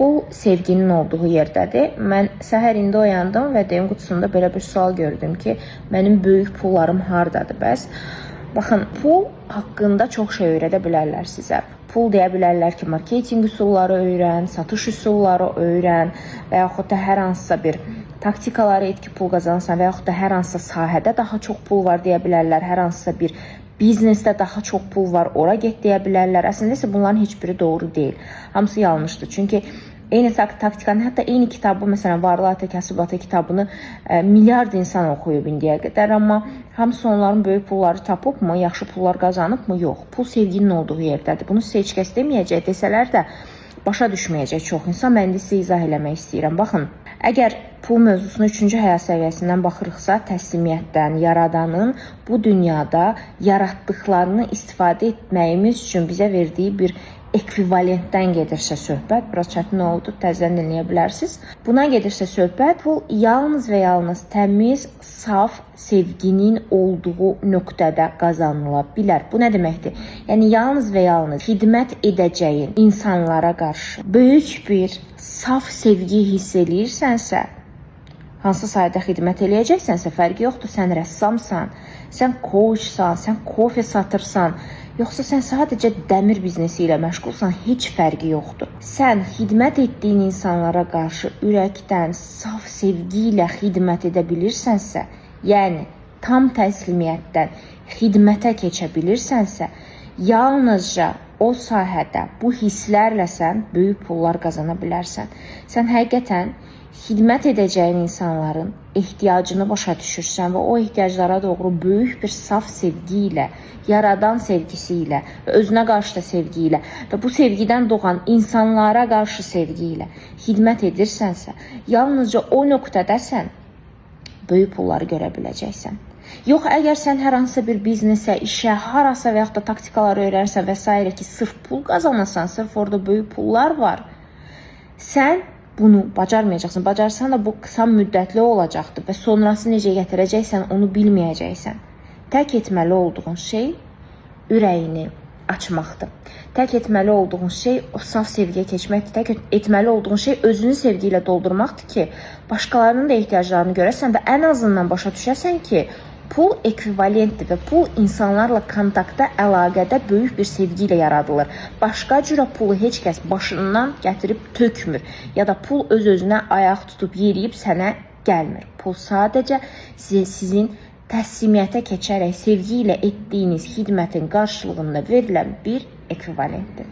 Pul sevginin olduğu yerdədir. Mən səhər indi oyandım və DM qutusunda belə bir sual gördüm ki, mənim böyük pullarım hardadır bəs? Baxın, pul haqqında çox şey öyrədə bilərlər sizə. Pul deyə bilərlər ki, marketinq üsulları öyrən, satış üsulları öyrən və yaxud da hər hansısa bir taktikaları et ki, pul qazanırsan və yaxud da hər hansısa sahədə daha çox pul var deyə bilərlər, hər hansısa bir biznesdə daha çox pul var, ora get deyə bilərlər. Əslində isə bunların heç biri doğru deyil. Hamısı yanlışdır. Çünki eyni taktikanın, hətta eyni kitabı, məsələn, Varlı Kəsibatı kitabını milyard insan oxuyub indiyə qədər, amma hamısı onların böyük pulları tapıbmı, yaxşı pullar qazanıbmı? Yox. Pul sevginin olduğu yerdədir. Bunu sizə heç kəs deməyəcək, desələr də başa düşməyəcək çox insan. Mən də sizə izah eləmək istəyirəm. Baxın, əgər pul mövzusunu 3-cü həyat səviyyəsindən baxırıqsa, təslimiyyətdən, yaradanın bu dünyada yaratdıqlarını istifadə etməyimiz üçün bizə verdiyi bir ekvivalentdən gedirsə söhbət, biraz çətin oldu, təzədən dinləyə bilərsiniz. Buna gedirsə söhbət, pul yalnız və yalnız təmiz, saf sevginin olduğu nöqtədə qazanıla bilər. Bu nə deməkdir? Yəni, yalnız və yalnız xidmət edəcəyin insanlara qarşı böyük bir saf sevgi hiss eləyirsənsə, hansı sayədə xidmət eləyəcəksənsə, fərqi yoxdur. Sən rəssamsan, sən coachsan, sən kofe satırsan, yoxsa sən sadəcə dəmir biznesi ilə məşğulsan, heç fərqi yoxdur. Sən xidmət etdiyin insanlara qarşı ürəkdən, saf sevgi ilə xidmət edə bilirsənsə, yəni tam təslimiyyətdən xidmətə keçə bilirsənsə, yalnızca o sahədə bu hisslərlə sən böyük pullar qazana bilərsən. Sən həqiqətən xidmət edəcəyin insanların ehtiyacını başa düşürsən və o ehtiyaclara doğru böyük bir saf sevgi ilə, yaradan sevgisi ilə və özünə qarşı da sevgi ilə və bu sevgidən doğan insanlara qarşı sevgi ilə xidmət edirsənsə, yalnızca o nöqtədəsən böyük pulları görə biləcəksən. Yox, əgər sən hər hansısa bir biznesə, işə, harasa və yaxud da taktikaları öyrənirsən və s. ki, sırf pul qazanasan, sırf orada böyük pullar var, sən bunu bacarmayacaqsın. Bacarsan da bu qısa müddətli olacaqdır və sonrası necə gətirəcəksən onu bilməyəcəksən. Tək etməli olduğun şey ürəyini açmaqdır. Tək etməli olduğun şey o saf sevgiyə keçməkdir. Tək etməli olduğun şey özünü sevgi ilə doldurmaqdır ki, başqalarının da ehtiyaclarını görəsən və ən azından başa düşəsən ki, pul ekvivalentdir və pul insanlarla kontaktda, əlaqədə böyük bir sevgi ilə yaradılır. Başqa cürə pulu heç kəs başından gətirib tökmür ya da pul öz-özünə ayaq tutub yeriyib sənə gəlmir. Pul sadəcə sizin təslimiyyətə keçərək sevgi ilə etdiyiniz xidmətin qarşılığında verilən bir ekvivalentdir.